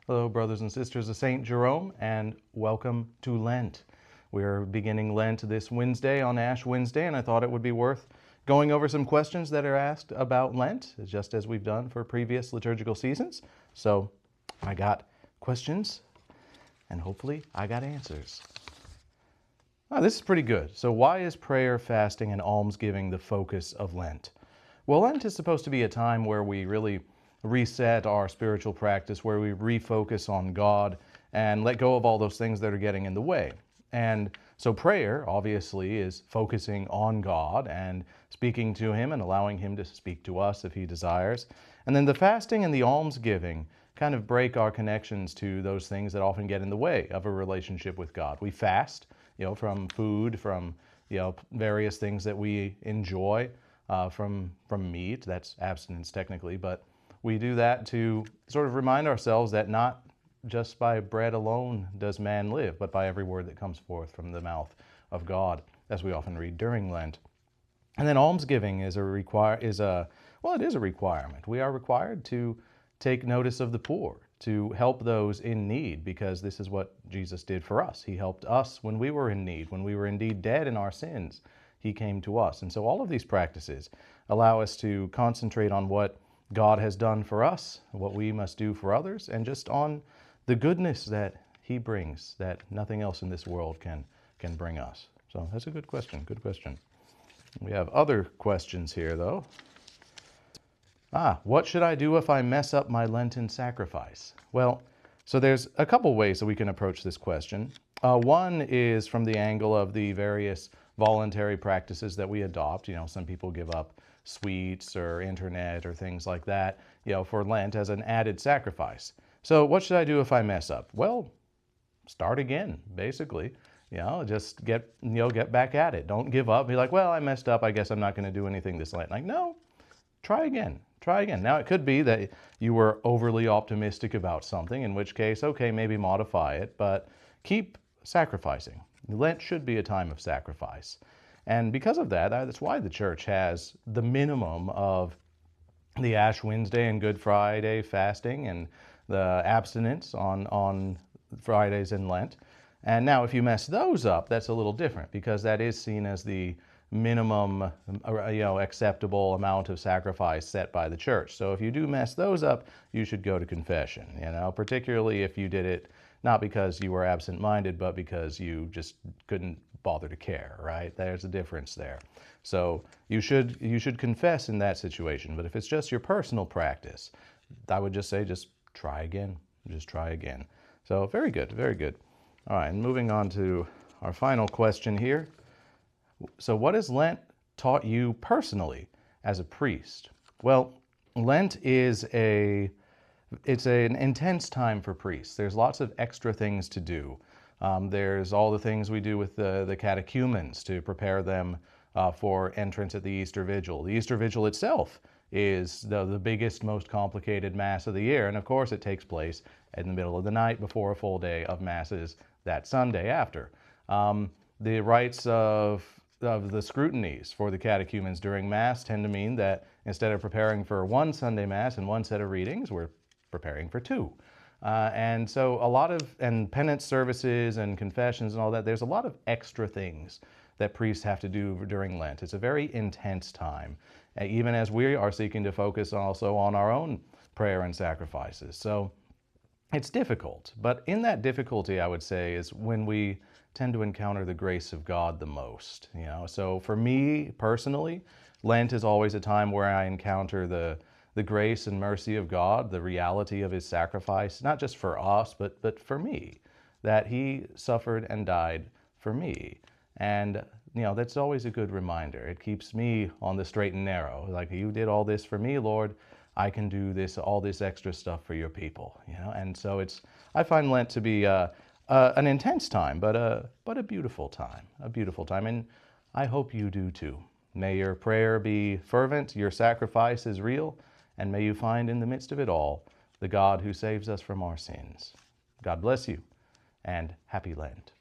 Hello, brothers and sisters of St. Jerome, and welcome to Lent. We're beginning Lent this Wednesday on Ash Wednesday, and I thought it would be worth going over some questions that are asked about Lent, just as we've done for previous liturgical seasons. So I got questions, and hopefully I got answers. This is pretty good. So why is prayer, fasting, and almsgiving the focus of Lent? Well, Lent is supposed to be a time where we really reset our spiritual practice, where we refocus on God and let go of all those things that are getting in the way. And so prayer, obviously, is focusing on God and speaking to Him and allowing Him to speak to us if He desires. And then the fasting and the almsgiving kind of break our connections to those things that often get in the way of a relationship with God. We fast, from food, from, various things that we enjoy, from meat. That's abstinence technically, but we do that to sort of remind ourselves that not just by bread alone does man live, but by every word that comes forth from the mouth of God, as we often read during Lent. And then almsgiving is a requirement. We are required to take notice of the poor, to help those in need, because this is what Jesus did for us. He helped us when we were in need, when we were indeed dead in our sins. He came to us. And so all of these practices allow us to concentrate on what God has done for us, what we must do for others, and just on the goodness that He brings that nothing else in this world can bring us. So that's a good question, good question. We have other questions here, though. What should I do if I mess up my Lenten sacrifice? Well, so there's a couple ways that we can approach this question. One is from the angle of the various voluntary practices that we adopt. Some people give up sweets or internet or things like that, for Lent as an added sacrifice. So what should I do if I mess up? Well, start again, basically. Just get back at it. Don't give up. Be like, well, I messed up. I guess I'm not going to do anything this Lent. Like, no, try again. Try again. Now, it could be that you were overly optimistic about something, in which case, okay, maybe modify it, but keep sacrificing. Lent should be a time of sacrifice. And because of that, that's why the Church has the minimum of the Ash Wednesday and Good Friday fasting and the abstinence on Fridays in Lent. And now if you mess those up, that's a little different, because that is seen as the minimum acceptable amount of sacrifice set by the Church. So if you do mess those up, you should go to confession, particularly if you did it not because you were absent-minded, but because you just couldn't bother to care, right? There's a difference there. So you should confess in that situation. But if it's just your personal practice, I would just say, just try again. Just try again. So very good, very good. All right, and moving on to our final question here. So what has Lent taught you personally as a priest? Well, Lent is an intense time for priests. There's lots of extra things to do. There's all the things we do with the catechumens to prepare them for entrance at the Easter Vigil. The Easter Vigil itself is the biggest, most complicated Mass of the year. And of course, it takes place in the middle of the night before a full day of Masses that Sunday after. The rites of the scrutinies for the catechumens during Mass tend to mean that instead of preparing for one Sunday Mass and one set of readings, we're preparing for two. And so and penance services and confessions and all that, there's a lot of extra things that priests have to do during Lent. It's a very intense time, even as we are seeking to focus also on our own prayer and sacrifices. So it's difficult, but in that difficulty, I would say, is when we tend to encounter the grace of God the most. So for me personally, Lent is always a time where I encounter the grace and mercy of God, the reality of His sacrifice, not just for us, but for me, that He suffered and died for me. And, that's always a good reminder. It keeps me on the straight and narrow. Like, you did all this for me, Lord, I can do all this extra stuff for your people, And so I find Lent to be an intense time, but a beautiful time, and I hope you do too. May your prayer be fervent, your sacrifice is real, and may you find in the midst of it all the God who saves us from our sins. God bless you, and happy Lent.